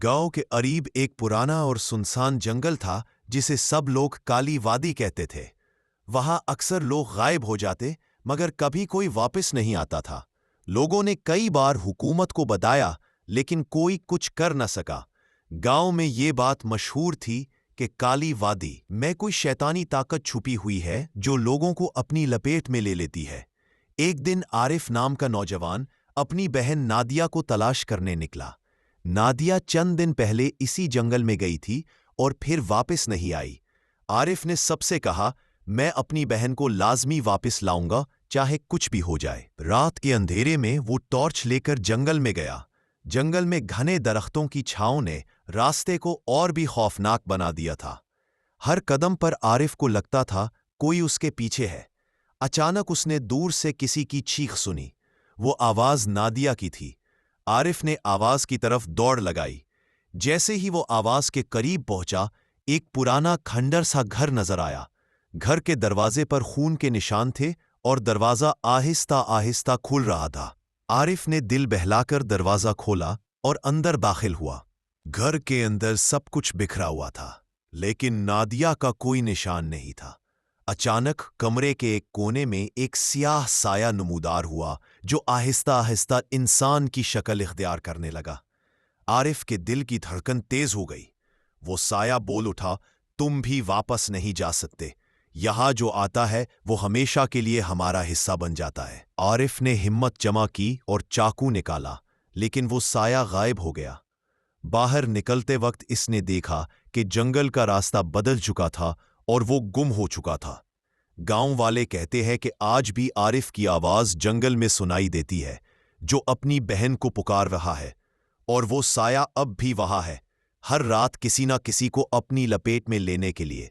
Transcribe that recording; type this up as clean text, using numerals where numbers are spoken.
गांव के करीब एक पुराना और सुनसान जंगल था जिसे सब लोग काली वादी कहते थे। वहां अक्सर लोग गायब हो जाते मगर कभी कोई वापस नहीं आता था। लोगों ने कई बार हुकूमत को बताया लेकिन कोई कुछ कर न सका। गांव में ये बात मशहूर थी कि काली वादी में कोई शैतानी ताकत छुपी हुई है जो लोगों को अपनी लपेट में ले लेती है। एक दिन आरिफ नाम का नौजवान अपनी बहन नादिया को तलाश करने निकला। नादिया चंद दिन पहले इसी जंगल में गई थी और फिर वापस नहीं आई। आरिफ ने सबसे कहा, मैं अपनी बहन को लाजमी वापस लाऊंगा चाहे कुछ भी हो जाए। रात के अंधेरे में वो टॉर्च लेकर जंगल में गया। जंगल में घने दरख्तों की छांव ने रास्ते को और भी खौफनाक बना दिया था। हर कदम पर आरिफ को लगता था कोई उसके पीछे है। अचानक उसने दूर से किसी की चीख सुनी। वो आवाज नादिया की थी। आरिफ ने आवाज की तरफ दौड़ लगाई। जैसे ही वो आवाज के करीब पहुंचा, एक पुराना खंडर सा घर नजर आया। घर के दरवाजे पर खून के निशान थे और दरवाजा आहिस्ता आहिस्ता खुल रहा था। आरिफ ने दिल बहलाकर दरवाजा खोला और अंदर दाखिल हुआ। घर के अंदर सब कुछ बिखरा हुआ था, लेकिन नादिया का कोई निशान नहीं था। अचानक कमरे के एक कोने में एक सियाह साया नमूदार हुआ जो आहिस्ता आहिस्ता इंसान की शक्ल इख्तियार करने लगा। आरिफ के दिल की धड़कन तेज हो गई। वो साया बोल उठा, तुम भी वापस नहीं जा सकते। यहां जो आता है वो हमेशा के लिए हमारा हिस्सा बन जाता है। आरिफ ने हिम्मत जमा की और चाकू निकाला, लेकिन वो साया गायब हो गया। बाहर निकलते वक्त इसने देखा कि जंगल का रास्ता बदल चुका था और वो गुम हो चुका था। गांव वाले कहते हैं कि आज भी आरिफ की आवाज जंगल में सुनाई देती है, जो अपनी बहन को पुकार रहा है, और वो साया अब भी वहां है, हर रात किसी ना किसी को अपनी लपेट में लेने के लिए।